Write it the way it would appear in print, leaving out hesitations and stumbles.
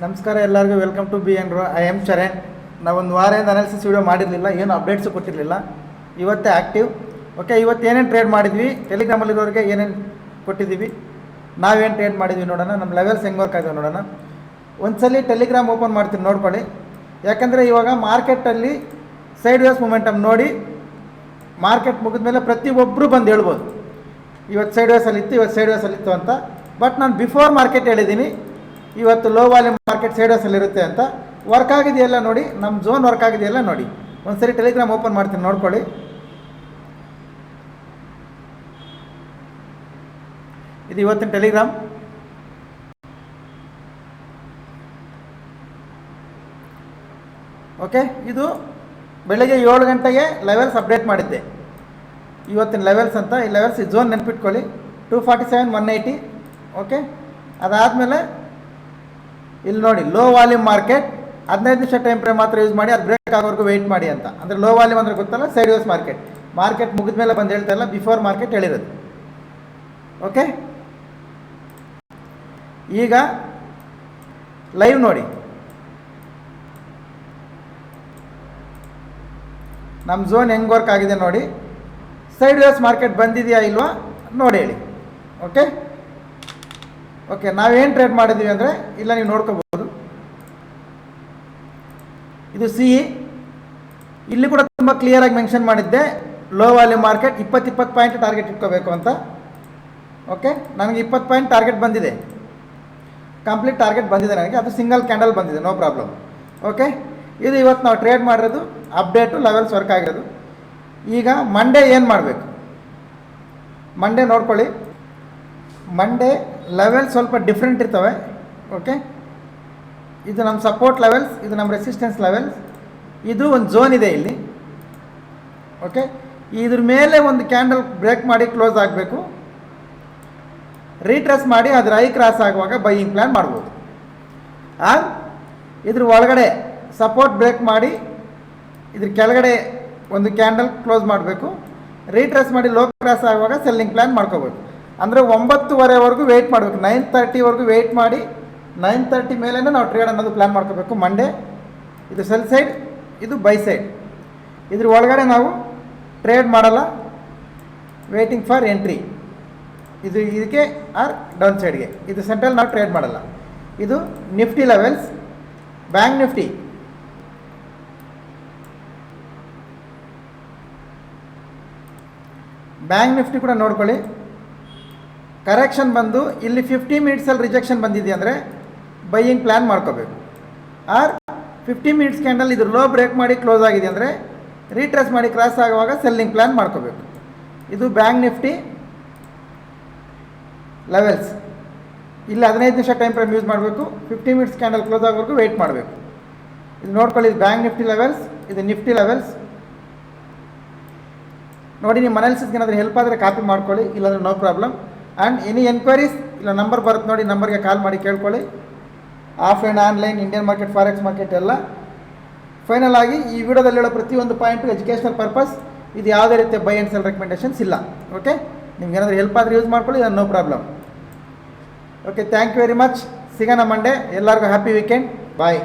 ನಮಸ್ಕಾರ ಎಲ್ಲರಿಗೂ welcome to B N ರೋ. I am Charan. ನಾವೊಂದು ವಾರದಿಂದ ಅನಾಲಿಸಿಸ್ ವೀಡಿಯೋ ಮಾಡಿರಲಿಲ್ಲ, ಏನು ಅಪ್ಡೇಟ್ಸು ಕೊಟ್ಟಿರಲಿಲ್ಲ. ಇವತ್ತೇ ಆ್ಯಕ್ಟಿವ್. ಓಕೆ, ಇವತ್ತು ಏನೇನು ಟ್ರೇಡ್ ಮಾಡಿದ್ವಿ, ಟೆಲಿಗ್ರಾಮಲ್ಲಿರೋರಿಗೆ ಏನೇನು ಕೊಟ್ಟಿದ್ದೀವಿ, ನಾವೇನು ಟ್ರೇಡ್ ಮಾಡಿದ್ವಿ ನೋಡೋಣ. ನಮ್ಮ ಲೆವೆಲ್ಸ್ ಹೆಂಗೆ ವರ್ಕ್ ಆಗಿದೆ ನೋಡೋಣ. ಒಂದ್ಸಲಿ ಟೆಲಿಗ್ರಾಮ್ ಓಪನ್ ಮಾಡ್ತೀನಿ ನೋಡ್ಕೊಳ್ಳಿ. ಯಾಕಂದರೆ ಇವಾಗ ಮಾರ್ಕೆಟಲ್ಲಿ ಸೈಡ್ ವೇಸ್ ಮೊಮೆಂಟಮ್ ನೋಡಿ ಮಾರ್ಕೆಟ್ ಮುಗಿದ ಮೇಲೆ ಪ್ರತಿಯೊಬ್ಬರು ಬಂದು ಹೇಳ್ಬೋದು ಇವತ್ತು ಸೈಡ್ ವೇಸಲ್ಲಿತ್ತು, ಇವತ್ತು ಸೈಡ್ ವೇಸಲ್ಲಿತ್ತು ಅಂತ. ಬಟ್ ನಾನು ಬಿಫೋರ್ ಮಾರ್ಕೆಟ್ ಹೇಳಿದ್ದೀನಿ ಇವತ್ತು ಲೋ ವಾಲ್ಯೂಮ್ ಮಾರ್ಕೆಟ್ ಸೈಡ್ ವೇಸಲ್ಲಿರುತ್ತೆ ಅಂತ. ವರ್ಕ್ ಆಗಿದೆಯಲ್ಲ ನೋಡಿ, ನಮ್ಮ ಝೋನ್ ವರ್ಕ್ ಆಗಿದೆಯಲ್ಲ ನೋಡಿ. ಒಂದು ಸರಿ ಟೆಲಿಗ್ರಾಮ್ ಓಪನ್ ಮಾಡ್ತೀನಿ ನೋಡ್ಕೊಳ್ಳಿ. ಇದು ಇವತ್ತಿನ ಟೆಲಿಗ್ರಾಮ್. ಓಕೆ, ಇದು ಬೆಳಗ್ಗೆ 7 ಗಂಟೆಗೆ ಲೆವೆಲ್ಸ್ ಅಪ್ಡೇಟ್ ಮಾಡಿದ್ದೆ. ಇವತ್ತಿನ ಲೆವೆಲ್ಸ್ ಅಂತ ಈ ಲೆವೆಲ್ಸ್, ಈ ಝೋನ್ ನೆನ್ಪಿಟ್ಕೊಳ್ಳಿ. 247 180. ಓಕೆ, ಅದಾದಮೇಲೆ ಇಲ್ಲಿ ನೋಡಿ ಲೋ ವಾಲ್ಯೂಮ್ ಮಾರ್ಕೆಟ್ 15 ನಿಮಿಷ ಟೈಮ್ ಫ್ರೇಮ್ ಮಾತ್ರ ಯೂಸ್ ಮಾಡಿ, ಅದು ಬ್ರೇಕ್ ಆಗೋವರೆಗೂ ವೆಯ್ಟ್ ಮಾಡಿ ಅಂತ. ಅಂದರೆ ಲೋ ವಾಲ್ಯೂಮ್ ಅಂದರೆ ಗೊತ್ತಲ್ಲ, ಸೈಡ್ ವೇಸ್ ಮಾರ್ಕೆಟ್. ಮಾರ್ಕೆಟ್ ಮುಗಿದ ಮೇಲೆ ಬಂದು ಹೇಳ್ತಾ ಇಲ್ಲ, ಬಿಫೋರ್ ಮಾರ್ಕೆಟ್ ಹೇಳಿರೋದು. ಓಕೆ, ಈಗ ಲೈವ್ ನೋಡಿ. ನಮ್ಮ ಝೋನ್ ಹೆಂಗೆ ವರ್ಕ್ ಆಗಿದೆ ನೋಡಿ. ಸೈಡ್ ವೇಸ್ ಮಾರ್ಕೆಟ್ ಬಂದಿದೆಯಾ ಇಲ್ವಾ ನೋಡಿ ಹೇಳಿ. ಓಕೆ ಓಕೆ, ನಾವೇನು ಟ್ರೇಡ್ ಮಾಡಿದ್ದೀವಿ ಅಂದರೆ ಇಲ್ಲ ನೀವು ನೋಡ್ಕೋಬೋದು. ಇದು CE. ಇಲ್ಲಿ ಕೂಡ ತುಂಬ ಕ್ಲಿಯರಾಗಿ ಮೆನ್ಷನ್ ಮಾಡಿದ್ದೆ, low value market 20 point target ಇಟ್ಕೋಬೇಕು ಅಂತ. ಓಕೆ, ನನಗೆ 20 ಪಾಯಿಂಟ್ ಟಾರ್ಗೆಟ್ ಬಂದಿದೆ, ಕಂಪ್ಲೀಟ್ ಟಾರ್ಗೆಟ್ ಬಂದಿದೆ ನನಗೆ. ಅದು ಸಿಂಗಲ್ ಕ್ಯಾಂಡಲ್ ಬಂದಿದೆ, ನೋ ಪ್ರಾಬ್ಲಮ್. ಓಕೆ, ಇದು ಇವತ್ತು ನಾವು ಟ್ರೇಡ್ ಮಾಡಿರೋದು ಅಪ್ಡೇಟು, ಲೆವೆಲ್ಸ್ ವರ್ಕ್ ಆಗಿರೋದು. ಈಗ ಮಂಡೇ ಏನು ಮಾಡಬೇಕು, ಮಂಡೇ ನೋಡ್ಕೊಳ್ಳಿ. ಮಂಡೇ ಲೆವೆಲ್ಸ್ ಸ್ವಲ್ಪ ಡಿಫ್ರೆಂಟ್ ಇರ್ತವೆ. ಓಕೆ, ಇದು ನಮ್ಮ ಸಪೋರ್ಟ್ ಲೆವೆಲ್ಸ್, ಇದು ನಮ್ಮ ರೆಸಿಸ್ಟೆನ್ಸ್ ಲೆವೆಲ್ಸ್. ಇದು ಒಂದು ಝೋನ್ ಇದೆ ಇಲ್ಲಿ. ಓಕೆ, ಇದ್ರ ಮೇಲೆ ಒಂದು ಕ್ಯಾಂಡಲ್ ಬ್ರೇಕ್ ಮಾಡಿ ಕ್ಲೋಸ್ ಆಗಬೇಕು, ರೀಟ್ರೇಸ್ ಮಾಡಿ ಅದರ ಐ ಕ್ರಾಸ್ ಆಗುವಾಗ ಬೈಯಿಂಗ್ ಪ್ಲ್ಯಾನ್ ಮಾಡ್ಬೋದು. ಇದ್ರ ಒಳಗಡೆ ಸಪೋರ್ಟ್ ಬ್ರೇಕ್ ಮಾಡಿ ಇದ್ರ ಕೆಳಗಡೆ ಒಂದು ಕ್ಯಾಂಡಲ್ ಕ್ಲೋಸ್ ಮಾಡಬೇಕು, ರೀಟ್ರೇಸ್ ಮಾಡಿ ಲೋ ಕ್ರಾಸ್ ಆಗುವಾಗ ಸೆಲ್ಲಿಂಗ್ ಪ್ಲ್ಯಾನ್ ಮಾಡ್ಕೋಬೇಕು. ಅಂದರೆ 9:30ವರೆಗೂ ವೆಯ್ಟ್ ಮಾಡಬೇಕು, 9:30ವರೆಗೂ ವೆಯ್ಟ್ ಮಾಡಿ 9:30 ಮೇಲೇ ನಾವು ಟ್ರೇಡ್ ಅನ್ನೋದು ಪ್ಲ್ಯಾನ್ ಮಾಡ್ಕೋಬೇಕು ಮಂಡೇ. ಇದು ಸೆಲ್ ಸೈಡ್, ಇದು ಬೈ ಸೈಡ್. ಇದ್ರ ಒಳಗಡೆ ನಾವು ಟ್ರೇಡ್ ಮಾಡಲ್ಲ, ವೇಟಿಂಗ್ ಫಾರ್ ಎಂಟ್ರಿ. ಇದು ಇದಕ್ಕೆ ಆರ್ ಡೌನ್ ಸೈಡ್ಗೆ. ಇದು ಸೆಂಟ್ರಲ್ ನಾವು ಟ್ರೇಡ್ ಮಾಡಲ್ಲ. ಇದು ನಿಫ್ಟಿ ಲೆವೆಲ್ಸ್. ಬ್ಯಾಂಕ್ ನಿಫ್ಟಿ ಕೂಡ ನೋಡ್ಕೊಳ್ಳಿ. ಕರೆಕ್ಷನ್ ಬಂದು ಇಲ್ಲಿ 50 ಮಿನಿಟ್ಸಲ್ಲಿ ರಿಜೆಕ್ಷನ್ ಬಂದಿದೆ ಅಂದರೆ ಬೈಯಿಂಗ್ ಪ್ಲ್ಯಾನ್ ಮಾಡ್ಕೋಬೇಕು. ಆರ್ 50 ಮಿನಿಟ್ಸ್ ಕ್ಯಾಂಡಲ್ ಇದು ಲೋ ಬ್ರೇಕ್ ಮಾಡಿ ಕ್ಲೋಸ್ ಆಗಿದೆ ಅಂದರೆ ರೀಟ್ರೇಸ್ ಮಾಡಿ ಕ್ರಾಸ್ ಆಗುವಾಗ ಸೆಲ್ಲಿಂಗ್ ಪ್ಲ್ಯಾನ್ ಮಾಡ್ಕೋಬೇಕು. ಇದು ಬ್ಯಾಂಕ್ ನಿಫ್ಟಿ ಲೆವೆಲ್ಸ್. ಇಲ್ಲಿ 15 ನಿಮಿಷ ಟೈಮ್ ಫ್ರೇಮ್ ಯೂಸ್ ಮಾಡಬೇಕು, 50 ಮಿನಿಟ್ಸ್ ಕ್ಯಾಂಡಲ್ ಕ್ಲೋಸ್ ಆಗೋವರೆಗೂ ವೆಯ್ಟ್ ಮಾಡಬೇಕು. ಇದು ನೋಡ್ಕೊಳ್ಳಿ, ಇದು ಬ್ಯಾಂಕ್ ನಿಫ್ಟಿ ಲೆವೆಲ್ಸ್, ಇದು ನಿಫ್ಟಿ ಲೆವೆಲ್ಸ್ ನೋಡಿ. ನಿಮ್ಮ ಅನಾಲಿಸಿಸ್ಗೆ ಏನಾದರೂ ಹೆಲ್ಪ್ ಆದರೆ ಕಾಪಿ ಮಾಡ್ಕೊಳ್ಳಿ, ಇಲ್ಲಾಂದರೆ no problem. And any enquiries ಇಲ್ಲ ನಂಬರ್ ಬರುತ್ತೆ ನೋಡಿ, ನಂಬರ್ಗೆ ಕಾಲ್ ಮಾಡಿ ಕೇಳ್ಕೊಳ್ಳಿ. Offline, online, Indian market, forex market ಎಲ್ಲ. ಫೈನಲ್ ಆಗಿ ಈ ವಿಡಿಯೋದಲ್ಲಿ ಹೇಳೋ ಪ್ರತಿಯೊಂದು ಪಾಯಿಂಟು ಎಜುಕೇಷನಲ್ ಪರ್ಪಸ್. ಇದು ಯಾವುದೇ ರೀತಿಯ ಬೈ ಆ್ಯಂಡ್ ಸೆಲ್ ರೆಕಮೆಂಡೇಷನ್ಸ್ ಇಲ್ಲ. ಓಕೆ, ನಿಮ್ಗೆ ಏನಾದರೂ ಹೆಲ್ಪ್ ಆದರೆ ಯೂಸ್ ಮಾಡ್ಕೊಳ್ಳಿ, no problem. Okay, thank you very much. ಸಿಗೋಣ ಮಂಡೇ. ಎಲ್ಲರಿಗೂ ಹ್ಯಾಪಿ ವೀಕೆಂಡ್. ಬಾಯ್.